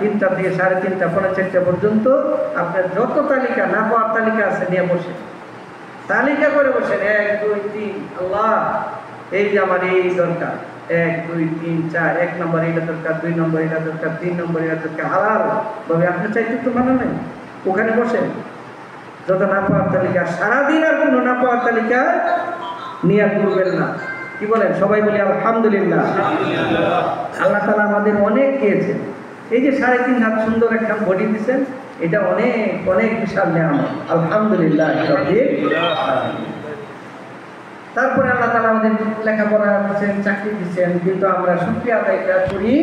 তিনটা থেকে 3:30 পৌনে 4টা পর্যন্ত আপনার যত তালিকা না পাওয়ার তালিকা আছে নিয়ে বসে তালিকা করে বসেন 1 2 3 আল্লাহ এই যে আমার এই দরকার 1 2 3 4 1 নম্বর এটা দরকার 2 নম্বর এটা দরকার 3 নম্বর এটা দরকার হালাল ভাবে আপনি চাইতে তো মানে নাই ওখানে বসেন যত না পাওয়ার তালিকা সারাদিন আর কোনো না পাওয়ার তালিকা নিয়ে করবেন না কি বলেন সবাই বলি আলহামদুলিল্লাহ আল্লাহ তাআলা আমাদের অনেক দিয়েছেন এই যে 3.5 হাত সুন্দর একটা বডি দিয়েছেন এটা অনেক অনেক বিশাল নিয়ামত আলহামদুলিল্লাহ তারপরে আল্লাহ তাআলা আমাদের লেখাপড়া দিয়েছেন চাকরি দিয়েছেন কিন্তু আমরা শুকরিয়া আদায় করি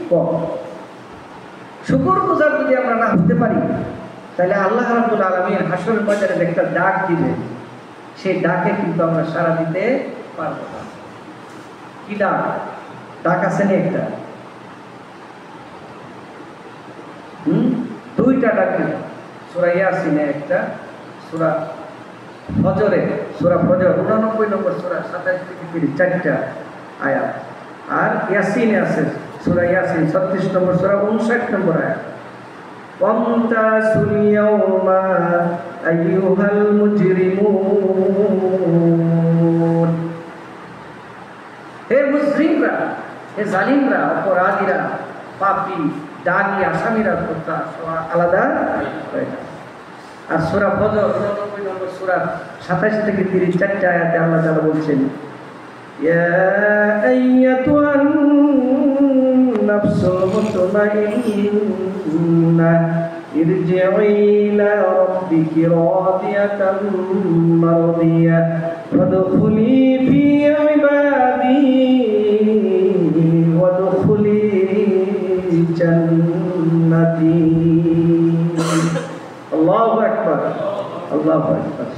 কম শুকরগুজার যদি আমরা না হতে পারি তাহলে আল্লাহ রাব্বুল আলামিন হাসরের ময়দানে একটা ডাক দিবেন সেই ডাকে কিন্তু আমরা সাড়া দিতে পারবো না কি ডাক আছে না একটা দুইটা ডাক সূরা ইয়াসিনে একটা সূরা ফজরে সূরা ফজর 89 নম্বর সূরা 27 থেকে 30 চারটা আয়াত আর ইয়াসিনে আছে সূরা ইয়াসিন 36 নম্বর সূরা 59 নম্বর আয়াত ওয়ামতাসুল ইয়াওমা আইয়ুহাল মুজরিমুন হে মুসলিমরা হে জালিমরা অপরাধীরা পাপী ডাকি আসামিরা কথা আলাদা হয়ে যায় আর সূরা ফজর 89 নম্বর সূরা 27 থেকে 30 চারটা আয়াতে আল্লাহ তাআলা বলছেন ইয়া আইয়াতুহান নাফসুল মুতমাইন্না ইরজি'i ইলা রাব্বিকি রাদিয়াতাম মারদিয়া ফাদখুলি ফি ইবাদি ওয়াদখুলি জান্নাতি আল্লাহু আকবার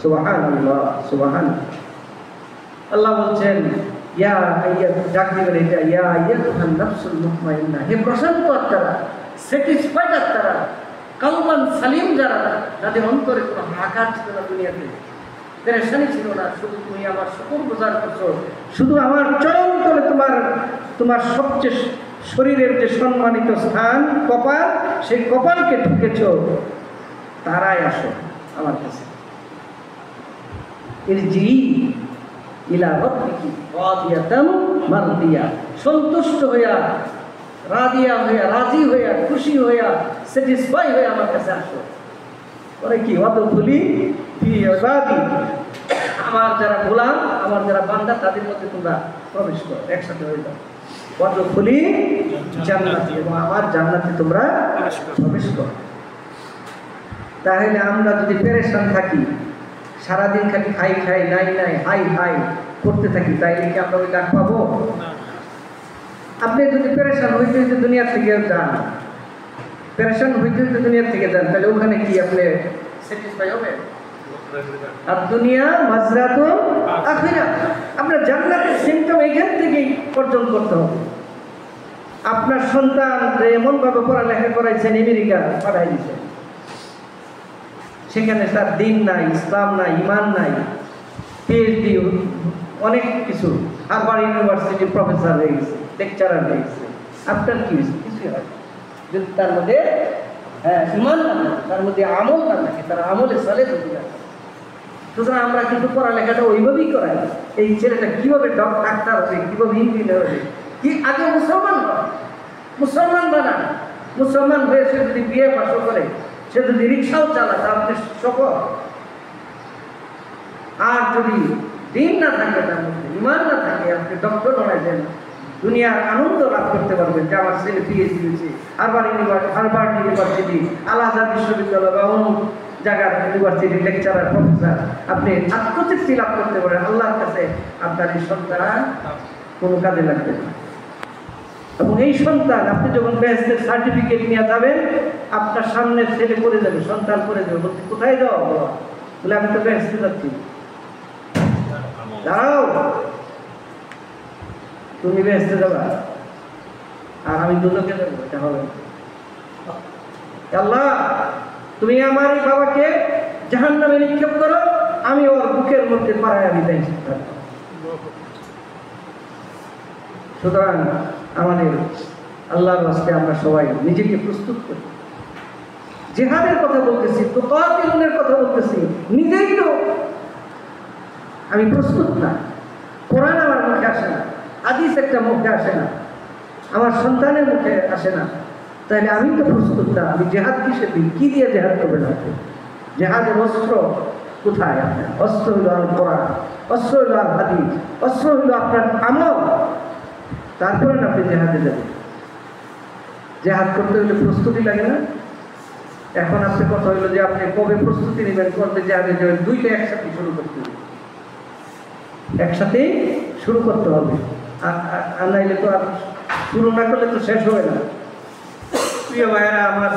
সুবহানাল্লাহ সুবহানাল্লাহ আল্লাহ বলছেন ইয়া আইয়াত ডাকতে বলে এটা ইয়া আইয়াতুহান নাফসুল মুতমাইন্না হে প্রশান্ত আত্মারা স্যাটিসফাইড আত্মারা কালবান সালিম যারা যাদের অন্তরে কোনো আঘাত ছিল না দুনিয়াতে পেরেশানি ছিল না শুধু তুমি আমার শুকরগুজার করছো শুধু আমার চরণ তলে তোমার সবচেয়ে শরীরের যে সম্মানিত স্থান কপাল সেই কপালকে ঠুকেছ তারাই আসো আমার কাছে ইরজি ইলা রাব্বিকি রাদিয়াতাম মারদিয়া সন্তুষ্ট হইয়া রাদিয়া হইয়া রাজি হইয়া খুশি হইয়া স্যাটিসফাই হইয়া আমার কাছে আসো পরে কি ওয়াদখুলি ফি ইবাদি আমার যারা গোলাম আমার যারা বান্দা তাদের মধ্যে তোমরা প্রবেশ করো একসাথে হয়ে যাও ওয়াদখুলি জান্নাতি এবং আমার জান্নাতে তোমরা প্রবেশ করো তাহলে আমরা যদি পেরেশান থাকি সারাদিন খালি খাই খাই নাই নাই হাই হাই করতে থাকি তাইলে কি আমরা ওই ডাক পাবো আপনি যদি পেরেশান হইতে হইতে দুনিয়ার থেকে যান পেরেশান হইতে হইতে দুনিয়ার থেকে যান তাহলে ওখানে কি আপনি স্যাটিসফাই হবে আর দুনিয়া মাজরাতু আখিরাত আপনার জান্নাতের সিমটম এখান থেকেই অর্জন করতে হবে আপনার সন্তান এমনভাবে পড়ালেখা করাইছেন আমেরিকা পাঠাই দিয়েছেন সেখানে তার দিন নাই ইসলাম নাই ইমান নাই পিএইচডি অনেক কিছু হার্ভার্ড ইউনিভার্সিটির প্রফেসর হয়ে গেছে লেকচারার হয়ে গেছে আপনার কি কিছু হয় যদি তার মধ্যে ইমান না থাকে তার মধ্যে আমল না থাকে তার আমলে সালে যদি না সুতরাং আমরা কিন্তু পড়ালেখাটা ওইভাবেই করাই এই ছেলেটা কীভাবে ডাক্তার হবে কীভাবে ইঞ্জিনিয়ার হবে কি আগে মুসলমান বানান মুসলমান হয়ে সে যদি বিয়ে পাশ করে সে যদি রিক্সাও চালায় তা আপনি সকল আর যদি দিন না থাকে তার মধ্যে ইমান না থাকে আপনি ডক্টর বানাই দেন দুনিয়ার আনন্দ লাভ করতে পারবেন যে আমার ছেলে পিএইচডি হয়েছে হার্ভার্ড ইউনিভার্সিটি আল আজহার বিশ্ববিদ্যালয় বা অন্য জায়গার ইউনিভার্সিটির লেকচারার প্রফেসর আপনি আত্মতৃপ্তি লাভ করতে পারেন আল্লাহর কাছে আপনার এই সন্তান কোনো কাজে লাগবে না এবং এই সন্তান আপনি যখন বেহেশতের সার্টিফিকেট নিয়ে যাবেন আপনার সামনে ছেলে করে যাবে সন্তান করে যাবে বলতে কোথায় যাও বলে আমি তো বেহেশতে যাচ্ছি দাঁড়াও তুমি বেহেশতে যাবা আর আমি দুজনকে যাবো এটা হবে আল্লাহ তুমি আমার এই বাবাকে জাহান্নামে নিক্ষেপ করো আমি ওর বুকের মধ্যে পাড়ায় আমি বেহেশতে থাকবো সুতরাং আমাদের আল্লাহর রাস্তায় আমরা সবাই নিজেকে প্রস্তুত করি। জিহাদের কথা বলতেছি, তুকাতিলুনের কথা বলতেছি, নিজেই তো আমি প্রস্তুত না। কোরআন আমার মুখে আসে না, হাদিস একটা মুখে আসে না, আমার সন্তানের মুখে আসে না, তাহলে আমি তো প্রস্তুত না। আমি জেহাদ কিসে দিই? কি দিয়ে জেহাদ করবেন আপনি? জেহাদের অস্ত্র কোথায়? আপনার অস্ত্র হইল আল কোরআন, অস্ত্র হইল আল হাদিস, অস্ত্র হইল আপনার আমল। তারপরে না আপনি জেহাদে যাবেন। জেহাদ করতে হলে প্রস্তুতি লাগে না? এখন আপনি কথা হইলো যে আপনি কবে প্রস্তুতি নেবেন, করতে জেহাদে যাবেন, দুইটা একসাথে শুরু করতে হবে, একসাথেই শুরু করতে হবে। আর নাইলে তো আর শুরু না করলে তো শেষ হবে না। প্রিয় ভাইয়েরা আমার,